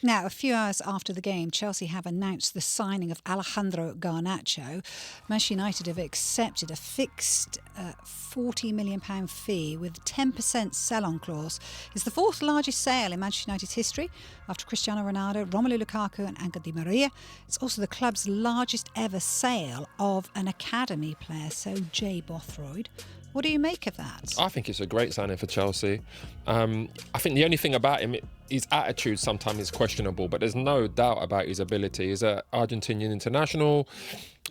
Now, a few hours after the game, Chelsea have announced the signing of Alejandro Garnacho. Manchester United have accepted a fixed £40 million fee with a 10% sell-on clause. It's the fourth largest sale in Manchester United's history after Cristiano Ronaldo, Romelu Lukaku and Angel Di Maria. It's also the club's largest ever sale of an academy player, so Jay Bothroyd. What do you make of that? I think it's a great signing for Chelsea. I think the only thing about him, his attitude sometimes is questionable, but there's no doubt about his ability. He's an Argentinian international.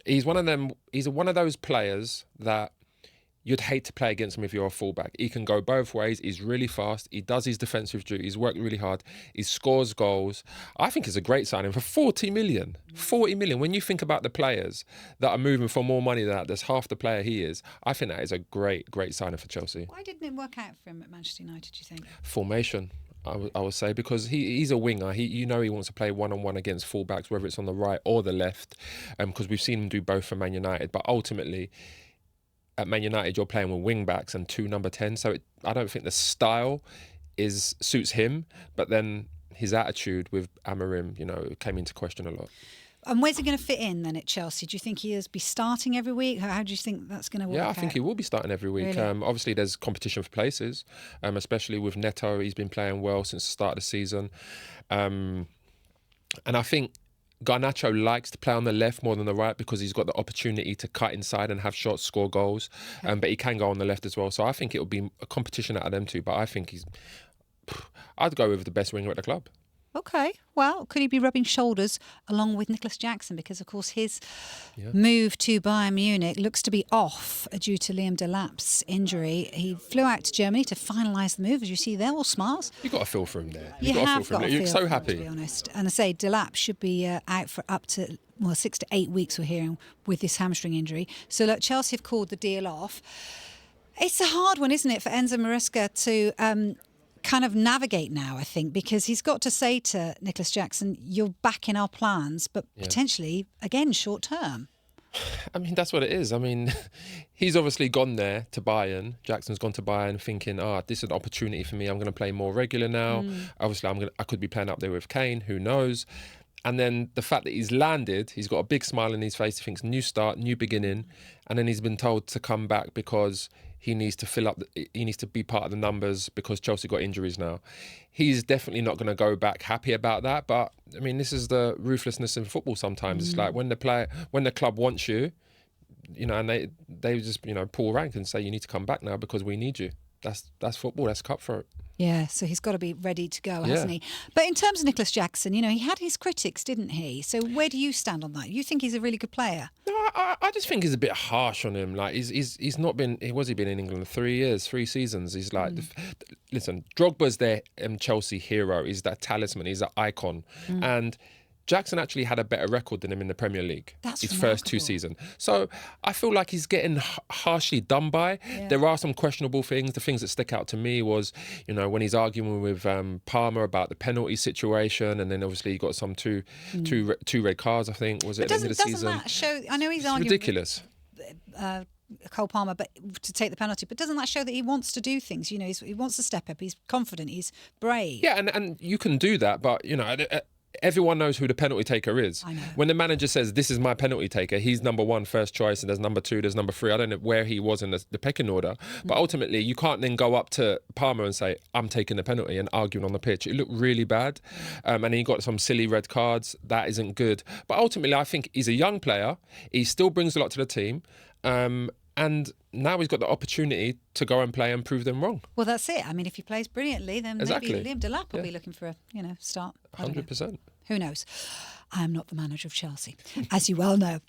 He's one of those players that you'd hate to play against him if you're a fullback. He can go both ways. He's really fast. He does his defensive duty. He's worked really hard. He scores goals. I think it's a great signing for 40 million. 40 million. When you think about the players that are moving for more money than that, there's half the player he is. I think that is a great, great signing for Chelsea. Why didn't it work out for him at Manchester United, do you think? Formation. I would say, because he's a winger. He wants to play one-on-one against fullbacks, whether it's on the right or the left, because we've seen him do both for Man United. But ultimately, at Man United, you're playing with wing-backs and two number 10, so I don't think the style suits him. But then his attitude with Amorim, came into question a lot. And where's he going to fit in then at Chelsea? Do you think he'll be starting every week? How do you think that's going to work out? Yeah, I think he will be starting every week. Really? Obviously, there's competition for places, especially with Neto. He's been playing well since the start of the season. And I think Garnacho likes to play on the left more than the right because he's got the opportunity to cut inside and have shots, score goals. But he can go on the left as well. So I think it will be a competition out of them two. But I think I'd go with the best winger at the club. OK, well, could he be rubbing shoulders along with Nicolas Jackson? Because, of course, his move to Bayern Munich looks to be off due to Liam Delap's injury. He flew out to Germany to finalise the move. As you see there, all smiles. You've got a feel for him there. You're so happy. To be honest. And I say Delap should be out for up to 6 to 8 weeks, we're hearing, with this hamstring injury. So, look, Chelsea have called the deal off. It's a hard one, isn't it, for Enzo Maresca to kind of navigate now, I think, because he's got to say to Nicolas Jackson, you're back in our plans, but potentially, again, short term. I mean, that's what it is. I mean, he's obviously gone there to Bayern. Jackson's gone to Bayern thinking, this is an opportunity for me. I'm going to play more regular now. Obviously, I could be playing up there with Kane. Who knows? And then the fact that he's landed, he's got a big smile on his face. He thinks new start, new beginning. And then he's been told to come back because he needs to fill up. He needs to be part of the numbers because Chelsea got injuries now. He's definitely not going to go back happy about that. But I mean, this is the ruthlessness in football. Sometimes it's like when the club wants you, and they just pull rank and say you need to come back now because we need you. That's football. That's cutthroat. Yeah, so he's got to be ready to go, hasn't he? But in terms of Nicolas Jackson, he had his critics, didn't he? So where do you stand on that? You think he's a really good player? No, I just think he's a bit harsh on him. Like he's not been. He been in England 3 years, 3 seasons. He's like, listen, Drogba's their Chelsea hero. He's that talisman. He's that icon, and Jackson actually had a better record than him in the Premier League. That's his remarkable. First 2 seasons. So I feel like he's getting harshly done by. Yeah. There are some questionable things. The things that stick out to me was, when he's arguing with Palmer about the penalty situation, and then obviously he got some two red cards, I think, was it at the end of the season. Doesn't that show, I know he's it's arguing ridiculous. Cole Palmer, but to take the penalty. But doesn't that show that he wants to do things? He wants to step up. He's confident. He's brave. Yeah, and you can do that, but, everyone knows who the penalty taker is. I know. When the manager says, this is my penalty taker, he's number 1 first choice, and there's number 2, there's number 3. I don't know where he was in the pecking order. But ultimately, you can't then go up to Palmer and say, I'm taking the penalty, and arguing on the pitch. It looked really bad. And he got some silly red cards. That isn't good. But ultimately, I think he's a young player. He still brings a lot to the team. And now he's got the opportunity to go and play and prove them wrong. Well, that's it. I mean, if he plays brilliantly, then exactly. Maybe Liam Delap will be looking for a start. 100%. Who knows? I am not the manager of Chelsea, as you well know.